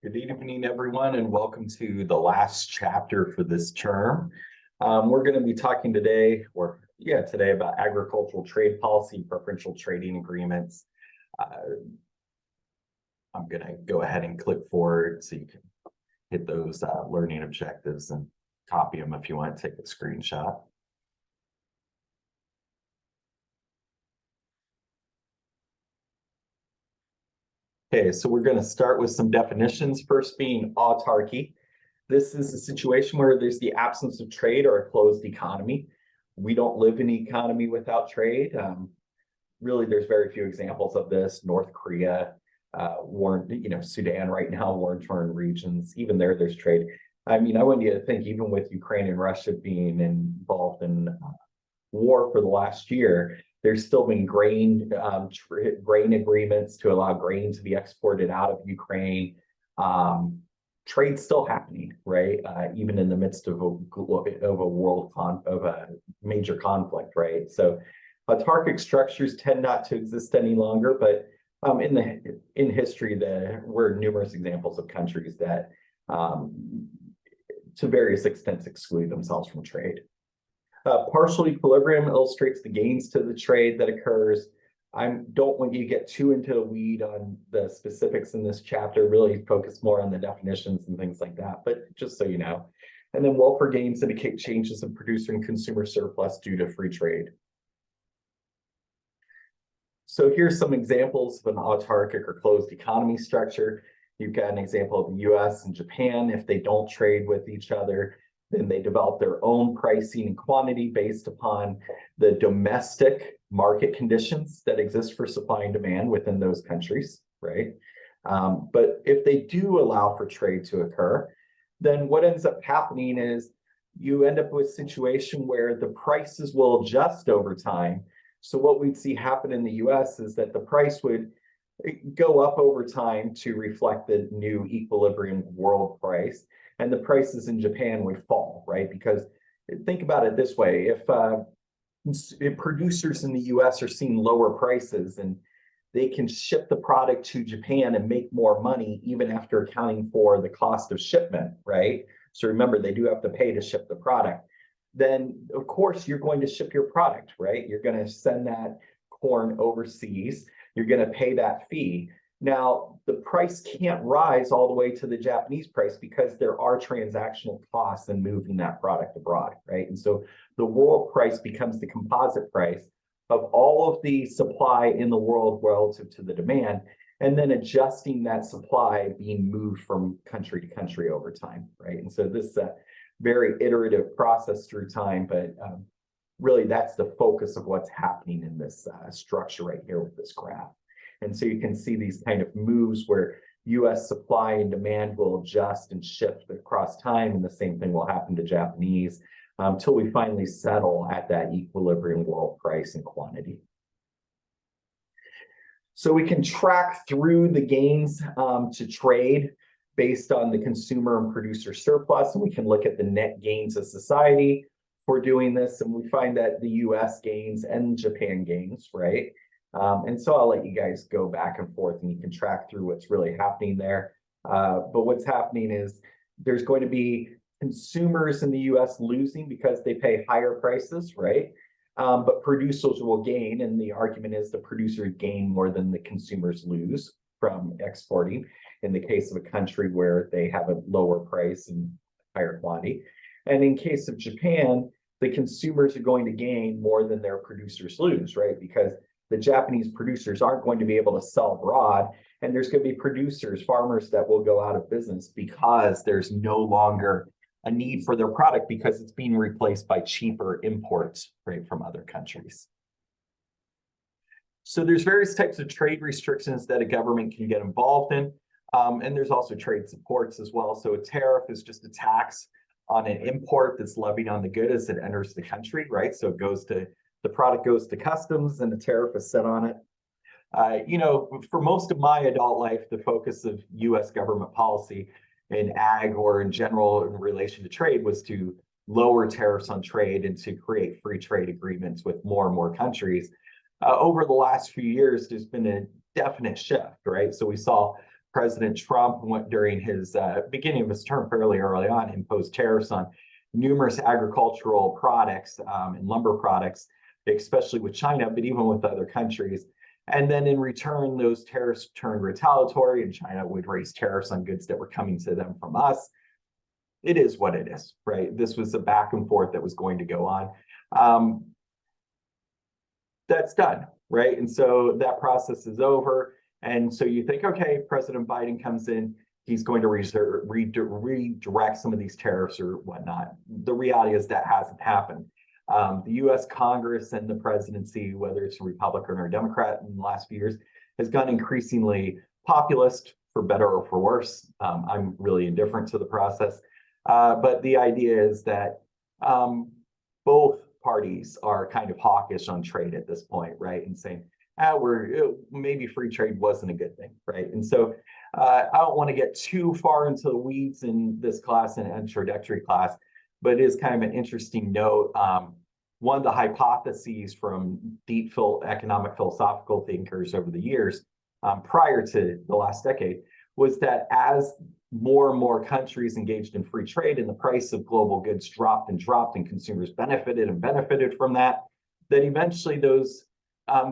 Good evening, everyone, and welcome to the last chapter for this term. We're going to be talking today, today about agricultural trade policy, preferential trading agreements. I'm going to go ahead and click forward so you can hit those learning objectives and copy them if you want to take a screenshot. Okay, so we're going to start with some definitions, first being autarky. This is a situation where there's the absence of trade or a closed economy. We don't live in an economy without trade. Really, there's very few examples of this. North Korea, Sudan right now, war-torn regions, even there's trade. I mean, I want you to think, even with Ukraine and Russia being involved in war for the last year, there's still been grain agreements to allow grain to be exported out of Ukraine. Trade's still happening, right? Even in the midst of a major conflict, right? So autarkic structures tend not to exist any longer, but in history, there were numerous examples of countries that, to various extents, exclude themselves from trade. Partial equilibrium illustrates the gains to the trade that occurs. I don't want you to get too into the weed on the specifics in this chapter, really focus more on the definitions and things like that, but just so you know. And then welfare gains indicate changes in producer and consumer surplus due to free trade. So here's some examples of an autarkic or closed economy structure. You've got an example of the US and Japan. If they don't trade with each other, then they develop their own pricing and quantity based upon the domestic market conditions that exist for supply and demand within those countries, right? But if they do allow for trade to occur, then what ends up happening is you end up with a situation where the prices will adjust over time. So what we'd see happen in the US is that the price would go up over time to reflect the new equilibrium world price, and the prices in Japan would fall, right? Because think about it this way, if producers in the US are seeing lower prices and they can ship the product to Japan and make more money even after accounting for the cost of shipment, right? So remember, they do have to pay to ship the product. Then of course you're going to ship your product, right? You're going to send that corn overseas. You're going to pay that fee. Now, the price can't rise all the way to the Japanese price because there are transactional costs in moving that product abroad, right? And so the world price becomes the composite price of all of the supply in the world relative to the demand, and then adjusting that supply being moved from country to country over time, right? And so this is a very iterative process through time, but really that's the focus of what's happening in this structure right here with this graph. And so you can see these kind of moves where US supply and demand will adjust and shift across time, and the same thing will happen to Japanese until we finally settle at that equilibrium world price and quantity. So we can track through the gains to trade based on the consumer and producer surplus, and we can look at the net gains of society for doing this, and we find that the US gains and Japan gains, right? And so I'll let you guys go back and forth and you can track through what's really happening there. But what's happening is there's going to be consumers in the US losing because they pay higher prices, right? But producers will gain, and the argument is the producers gain more than the consumers lose from exporting in the case of a country where they have a lower price and higher quantity. And in case of Japan, the consumers are going to gain more than their producers lose, right? Because the Japanese producers aren't going to be able to sell abroad, and there's going to be producers, farmers that will go out of business because there's no longer a need for their product because it's being replaced by cheaper imports, right, from other countries. So there's various types of trade restrictions that a government can get involved in, and there's also trade supports as well. So a tariff is just a tax on an import that's levied on the good as it enters the country, right? So it goes to the product goes to customs and the tariff is set on it. For most of my adult life, the focus of US government policy in ag or in general in relation to trade was to lower tariffs on trade and to create free trade agreements with more and more countries. Over the last few years, there's been a definite shift, right? So we saw President Trump went during his beginning of his term fairly early on, imposed tariffs on numerous agricultural products and lumber products, especially with China, but even with other countries. And then in return, those tariffs turned retaliatory, and China would raise tariffs on goods that were coming to them from us. It is what it is, right? This was a back and forth that was going to go on. That's done, right? And so that process is over. And so you think, okay, President Biden comes in, he's going to redirect some of these tariffs or whatnot. The reality is that hasn't happened. The US Congress and the presidency, whether it's a Republican or a Democrat in the last few years, has gone increasingly populist, for better or for worse. I'm really indifferent to the process. But the idea is that both parties are kind of hawkish on trade at this point, right? And saying, maybe free trade wasn't a good thing, right? And so I don't want to get too far into the weeds in this class and introductory class, but it is kind of an interesting note. One of the hypotheses from deep economic philosophical thinkers over the years, prior to the last decade, was that as more and more countries engaged in free trade and the price of global goods dropped and consumers benefited from that, that eventually those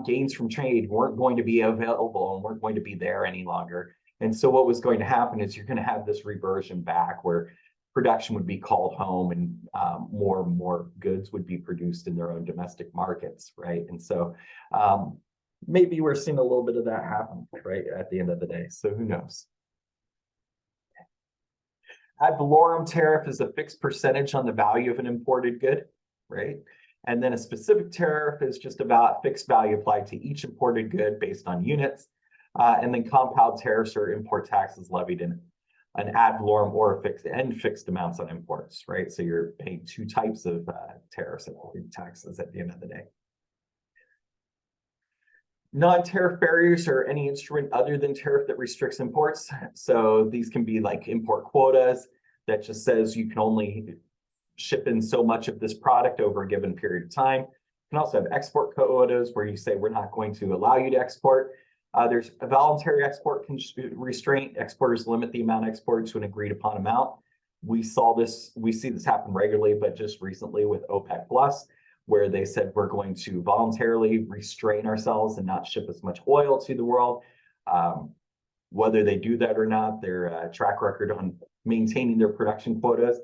gains from trade weren't going to be available and weren't going to be there any longer. And so what was going to happen is you're going to have this reversion back where production would be called home and more and more goods would be produced in their own domestic markets, right? And so maybe we're seeing a little bit of that happen, right, at the end of the day. So who knows? Ad valorem tariff is a fixed percentage on the value of an imported good, right? And then a specific tariff is just about fixed value applied to each imported good based on units. And then compound tariffs are import taxes levied in an ad valorem or fixed amounts on imports, right? So you're paying two types of tariffs and taxes at the end of the day. Non-tariff barriers are any instrument other than tariff that restricts imports. So these can be like import quotas that just says you can only ship in so much of this product over a given period of time. You can also have export quotas where you say we're not going to allow you to export. There's a voluntary export restraint. Exporters limit the amount exported to an agreed upon amount. We see this happen regularly, but just recently with OPEC Plus, where they said we're going to voluntarily restrain ourselves and not ship as much oil to the world. Whether they do that or not, their track record on maintaining their production quotas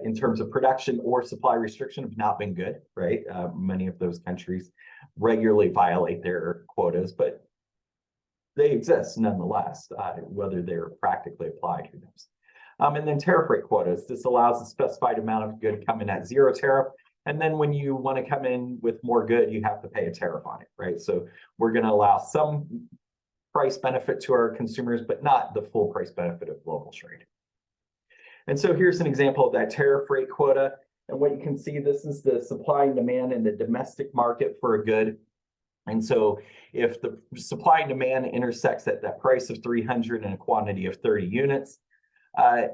in terms of production or supply restriction have not been good, right? Many of those countries regularly violate their quotas, but they exist nonetheless. Whether they're practically applied, who knows? And then tariff rate quotas. This allows a specified amount of good come in at zero tariff. And then when you want to come in with more good, you have to pay a tariff on it, right? So we're going to allow some price benefit to our consumers, but not the full price benefit of global trade. And so here's an example of that tariff rate quota. And what you can see, this is the supply and demand in the domestic market for a good. And so if the supply and demand intersects at that price of 300 and a quantity of 30 units,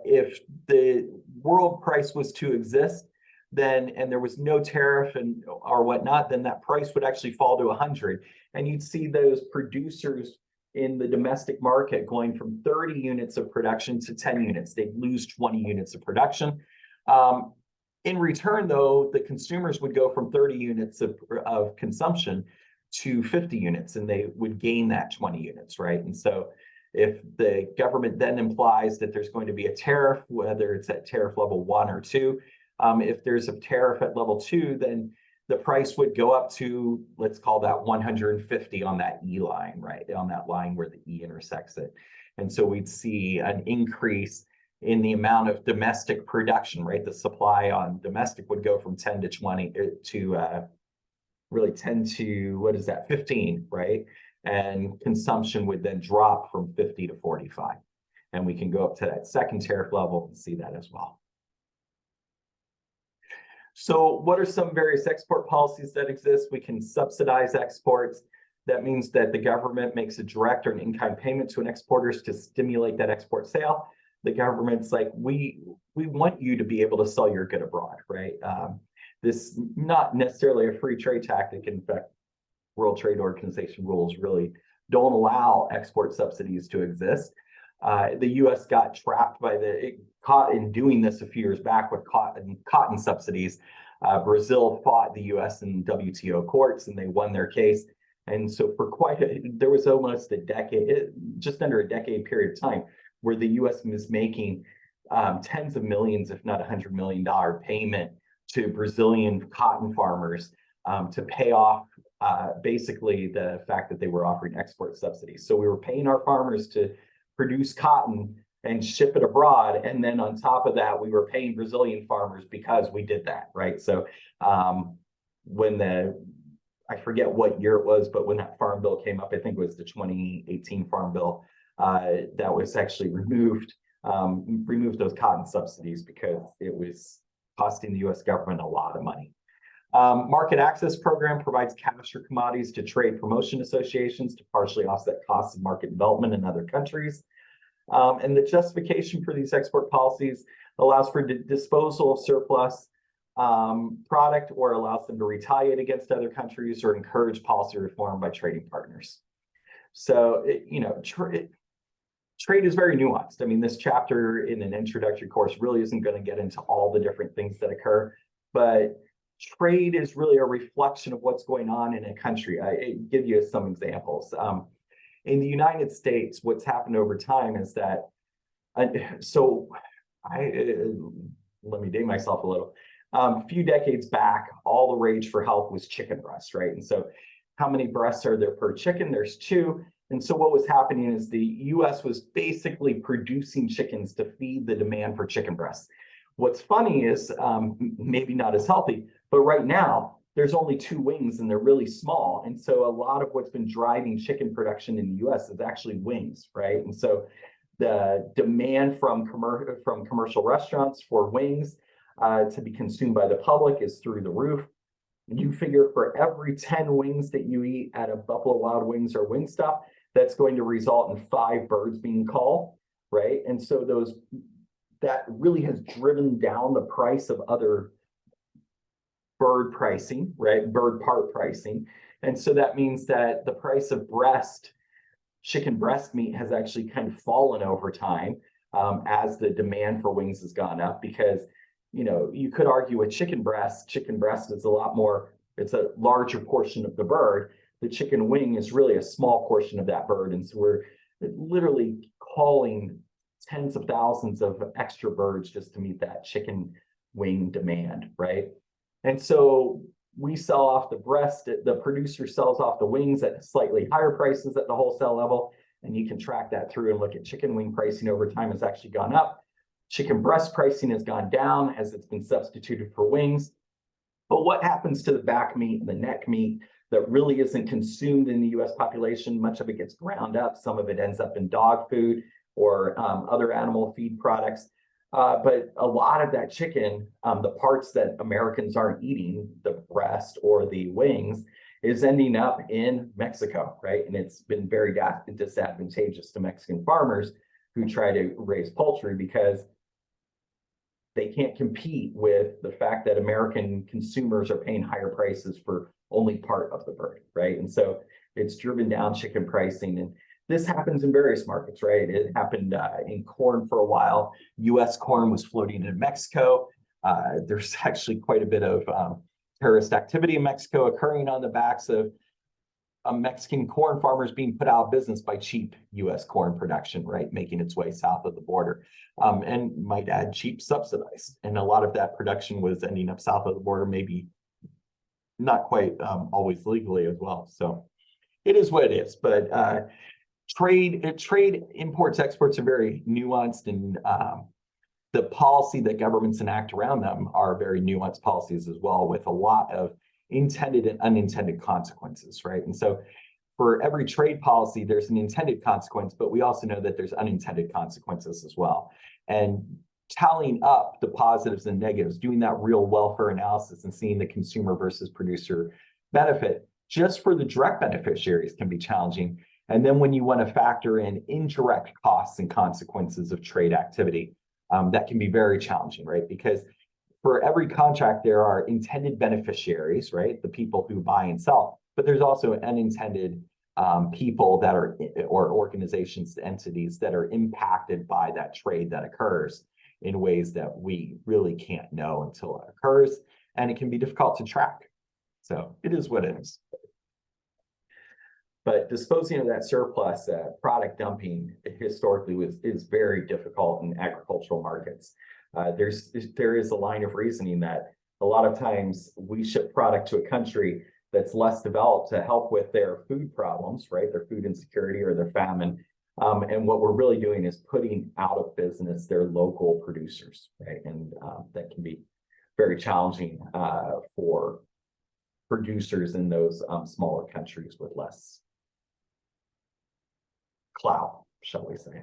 if the world price was to exist, then and there was no tariff and or whatnot, then that price would actually fall to 100. And you'd see those producers in the domestic market going from 30 units of production to 10 units. They'd lose 20 units of production. In return, though, the consumers would go from 30 units of consumption to 50 units, and they would gain that 20 units, right? And so if the government then implies that there's going to be a tariff, whether it's at tariff level 1 or 2, if there's a tariff at level 2, then the price would go up to, let's call that 150 on that E line, right? On that line where the E intersects it. And so we'd see an increase in the amount of domestic production, right? The supply on domestic would go from 10 to 20 to really 10 to, what is that, 15, right? And consumption would then drop from 50 to 45. And we can go up to that second tariff level and see that as well. So what are some various export policies that exist? We can subsidize exports. That means that the government makes a direct or an in-kind payment to an exporter to stimulate that export sale. The government's like, we want you to be able to sell your good abroad, right? This not necessarily a free trade tactic. In fact, World Trade Organization rules really don't allow export subsidies to exist. The U.S. got trapped caught in doing this a few years back with cotton subsidies. Brazil fought the U.S. in WTO courts and they won their case. And so for there was almost a decade, just under a decade period of time where the U.S. was making tens of millions, if not $100 million payment to Brazilian cotton farmers to pay off basically the fact that they were offering export subsidies. So we were paying our farmers to produce cotton and ship it abroad. And then on top of that, we were paying Brazilian farmers because we did that, right? So I forget what year it was, but when that farm bill came up, I think it was the 2018 farm bill, that was actually removed those cotton subsidies because it was costing the U.S. government a lot of money. Market access program provides cash or commodities to trade promotion associations to partially offset costs of market development in other countries. And the justification for these export policies allows for disposal of surplus product or allows them to retaliate against other countries or encourage policy reform by trading partners. So, trade is very nuanced. I mean, this chapter in an introductory course really isn't going to get into all the different things that occur, but trade is really a reflection of what's going on in a country. I give you some examples. In the United States, what's happened over time is that, let me date myself a little. A few decades back, all the rage for health was chicken breast, right? And so how many breasts are there per chicken? There's 2. And so what was happening is the US was basically producing chickens to feed the demand for chicken breasts. What's funny is maybe not as healthy, but right now there's only 2 wings and they're really small. And so a lot of what's been driving chicken production in the US is actually wings, right? And so the demand from commercial restaurants for wings to be consumed by the public is through the roof. You figure for every 10 wings that you eat at a Buffalo Wild Wings or Wingstop, that's going to result in 5 birds being called, right? And so that really has driven down the price of other bird pricing, right? Bird part pricing. And so that means that the price of chicken breast meat has actually kind of fallen over time as the demand for wings has gone up because, you could argue with chicken breast is a lot more, it's a larger portion of the bird. The chicken wing is really a small portion of that bird. And so we're literally calling tens of thousands of extra birds just to meet that chicken wing demand, right? And so we sell off the breast, the producer sells off the wings at slightly higher prices at the wholesale level. And you can track that through and look at chicken wing pricing over time has actually gone up. Chicken breast pricing has gone down as it's been substituted for wings. But what happens to the back meat and the neck meat that really isn't consumed in the US population? Much of it gets ground up. Some of it ends up in dog food or other animal feed products. But a lot of that chicken, the parts that Americans aren't eating, the breast or the wings, is ending up in Mexico, right? And it's been very disadvantageous to Mexican farmers who try to raise poultry because they can't compete with the fact that American consumers are paying higher prices for only part of the bird, right? And so it's driven down chicken pricing. And this happens in various markets, right? It happened in corn for a while. US corn was floating in Mexico. There's actually quite a bit of terrorist activity in Mexico occurring on the backs of Mexican corn farmers being put out of business by cheap US corn production, right? Making its way south of the border. And might add cheap subsidized. And a lot of that production was ending up south of the border, maybe not quite always legally as well. So it is what it is. But trade imports, exports are very nuanced, and the policy that governments enact around them are very nuanced policies as well, with a lot of intended and unintended consequences, right? And so for every trade policy, there's an intended consequence, but we also know that there's unintended consequences as well. And tallying up the positives and negatives, doing that real welfare analysis and seeing the consumer versus producer benefit just for the direct beneficiaries can be challenging. And then when you want to factor in indirect costs and consequences of trade activity, that can be very challenging, right? Because for every contract, there are intended beneficiaries, right? The people who buy and sell, but there's also unintended people that are, or organizations, entities that are impacted by that trade that occurs in ways that we really can't know until it occurs, and it can be difficult to track. So it is what it is. But disposing of that surplus, product dumping historically is very difficult in agricultural markets. There is a line of reasoning that a lot of times we ship product to a country that's less developed to help with their food problems, right? Their food insecurity or their famine. And what we're really doing is putting out of business their local producers, right? And that can be very challenging for producers in those smaller countries with less clout, shall we say.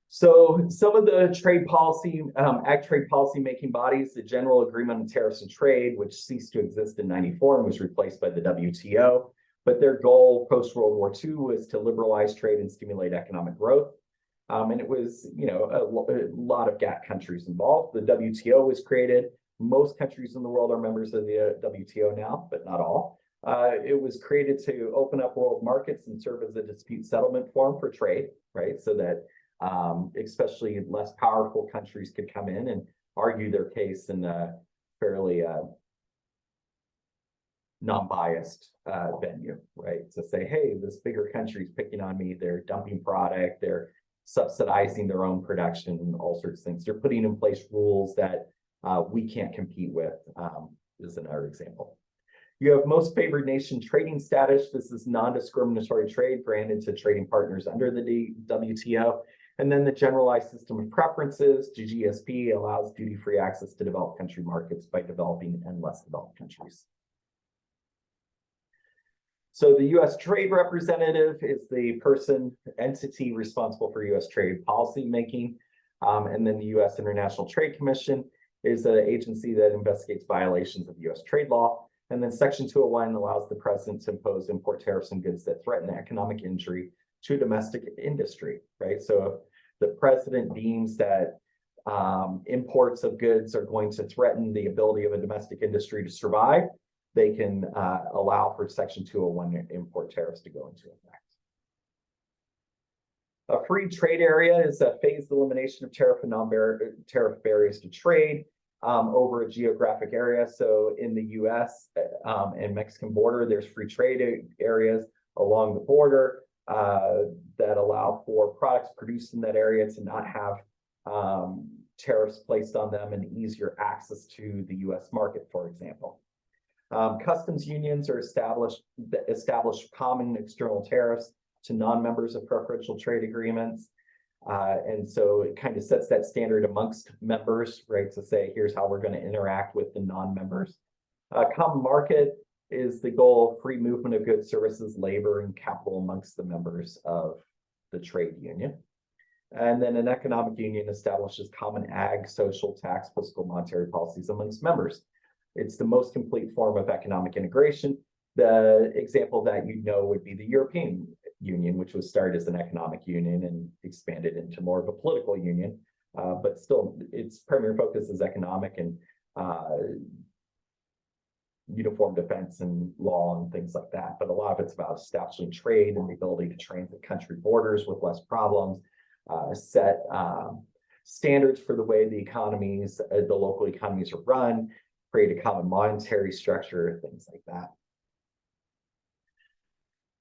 So some of the trade policy, ag trade policy making bodies, the General Agreement on Tariffs and Trade, which ceased to exist in '94 and was replaced by the WTO. But their goal post-World War II was to liberalize trade and stimulate economic growth. And it was, a lot of GATT countries involved. The WTO was created. Most countries in the world are members of the WTO now, but not all. It was created to open up world markets and serve as a dispute settlement forum for trade, right? So that especially less powerful countries could come in and argue their case in a fairly non-biased venue, right? To say, hey, this bigger country is picking on me, they're dumping product, they're subsidizing their own production, and all sorts of things. They're putting in place rules that we can't compete with, is another example. You have most favored nation trading status. This is non-discriminatory trade granted to trading partners under the WTO. And then the generalized system of preferences, GSP, allows duty-free access to developed country markets by developing and less developed countries. So the U.S. Trade Representative is the entity responsible for U.S. trade policy making. And then the U.S. International Trade Commission is an agency that investigates violations of U.S. trade law. And then Section 201 allows the president to impose import tariffs on goods that threaten economic injury to domestic industry, right? So if the president deems that imports of goods are going to threaten the ability of a domestic industry to survive, they can allow for Section 201 import tariffs to go into effect. A free trade area is a phased elimination of tariff and non-tariff barriers to trade over a geographic area. So in the US and Mexican border, there's free trade areas along the border that allow for products produced in that area to not have tariffs placed on them and easier access to the US market, for example. Customs unions are establish common external tariffs to non-members of preferential trade agreements. And so it kind of sets that standard amongst members, right? To say, here's how we're going to interact with the non-members. Common market is the goal of free movement of goods, services, labor, and capital amongst the members of the trade union. And then an economic union establishes common ag, social, tax, fiscal, monetary policies amongst members. It's the most complete form of economic integration. The example that would be the European Union, which was started as an economic union and expanded into more of a political union. But still, its primary focus is economic and uniform defense and law and things like that. But a lot of it's about establishing trade and the ability to transit country borders with less problems, set standards for the way the economies, the local economies are run, create a common monetary structure, things like that.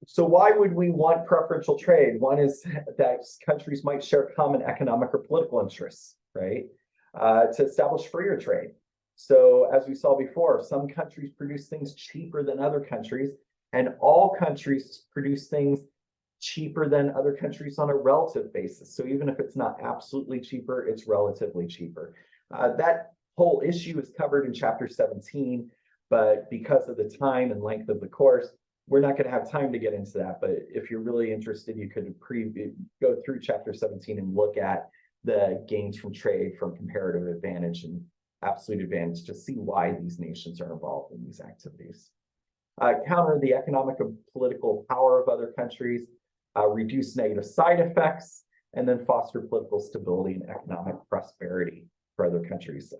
So why would we want preferential trade? One is that countries might share common economic or political interests, right? To establish freer trade. So as we saw before, some countries produce things cheaper than other countries, and all countries produce things cheaper than other countries on a relative basis. So even if it's not absolutely cheaper, it's relatively cheaper. That whole issue is covered in Chapter 17, but because of the time and length of the course, we're not going to have time to get into that. But if you're really interested, you could go through Chapter 17 and look at the gains from trade, from comparative advantage and absolute advantage, to see why these nations are involved in these activities. Counter the economic and political power of other countries, reduce negative side effects, and then foster political stability and economic prosperity for other countries.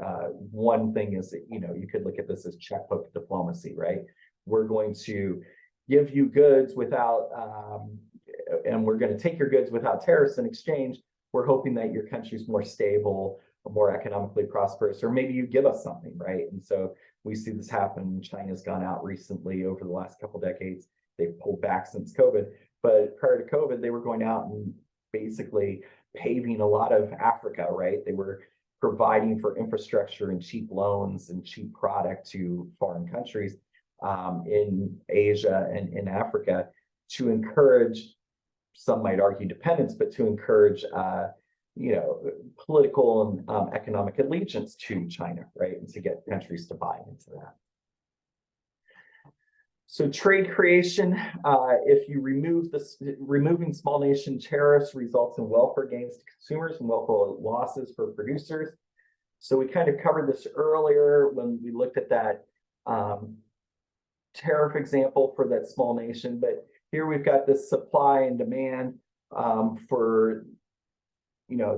One thing is that, you could look at this as checkbook diplomacy, right? We're going to give you goods without, and we're going to take your goods without tariffs in exchange. We're hoping that your country's more stable or more economically prosperous, or maybe you give us something, right? And so we see this happen. China's gone out recently over the last couple decades. They've pulled back since COVID, but prior to COVID, they were going out and basically paving a lot of Africa, right? They were providing for infrastructure and cheap loans and cheap product to foreign countries in Asia and in Africa to encourage, some might argue dependence, but to encourage political and economic allegiance to China, right? And to get countries to buy into that. So trade creation, if you remove this, removing small nation tariffs results in welfare gains to consumers and welfare losses for producers. So we kind of covered this earlier when we looked at that tariff example for that small nation, but here we've got this supply and demand for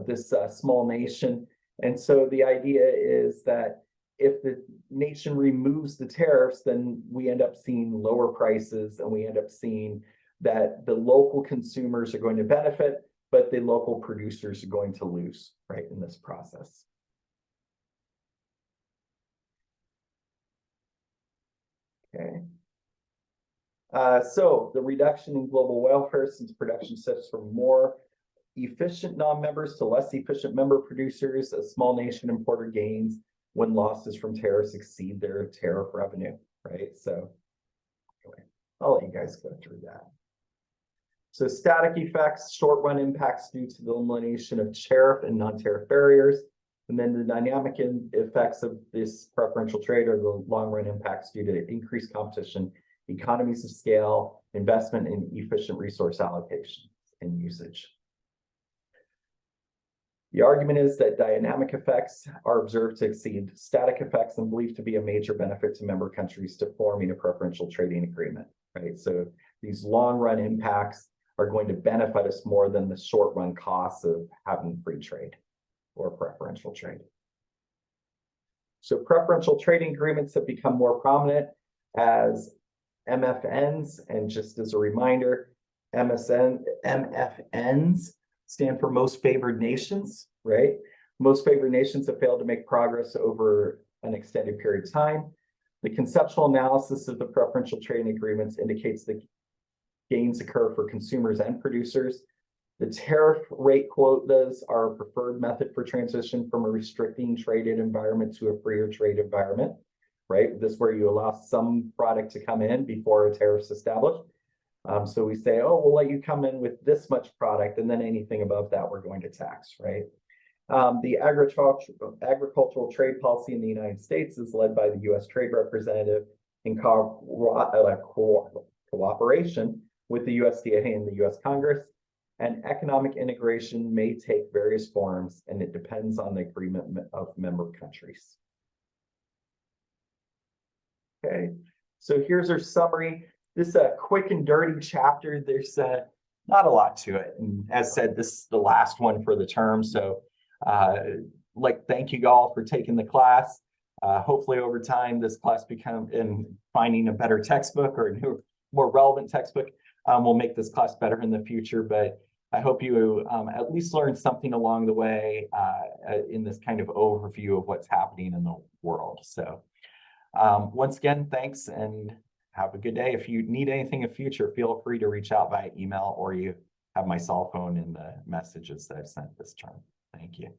this small nation. And so the idea is that if the nation removes the tariffs, then we end up seeing lower prices, and we end up seeing that the local consumers are going to benefit, but the local producers are going to lose, right, in this process. Okay. So the reduction in global welfare, since production shifts from more efficient non-members to less efficient member producers, a small nation importer gains when losses from tariffs exceed their tariff revenue, right? So anyway, I'll let you guys go through that. So static effects, short-run impacts due to the elimination of tariff and non-tariff barriers. And then the dynamic effects of this preferential trade are the long-run impacts due to increased competition, economies of scale, investment in efficient resource allocation and usage. The argument is that dynamic effects are observed to exceed static effects and believed to be a major benefit to member countries to forming a preferential trading agreement, right? So these long-run impacts are going to benefit us more than the short-run costs of having free trade or preferential trade. So preferential trading agreements have become more prominent as MFNs, and just as a reminder, MFNs stand for most favored nations, right? Most favored nations have failed to make progress over an extended period of time. The conceptual analysis of the preferential trading agreements indicates that gains occur for consumers and producers. The tariff rate quotas are a preferred method for transition from a restricting traded environment to a freer trade environment, right? This is where you allow some product to come in before a tariff's established. So we say, oh, we'll let you come in with this much product, and then anything above that we're going to tax, right? The agricultural trade policy in the United States is led by the U.S. Trade Representative in cooperation with the USDA and the U.S. Congress. And economic integration may take various forms, and it depends on the agreement of member countries. Okay, so here's our summary. This is a quick and dirty chapter. There's not a lot to it. And as said, this is the last one for the term. So thank you all for taking the class. Hopefully over time, this class in finding a better textbook or a new, more relevant textbook will make this class better in the future. But I hope you at least learned something along the way in this kind of overview of what's happening in the world. So once again, thanks and have a good day. If you need anything in the future, feel free to reach out via email, or you have my cell phone in the messages that I've sent this term. Thank you.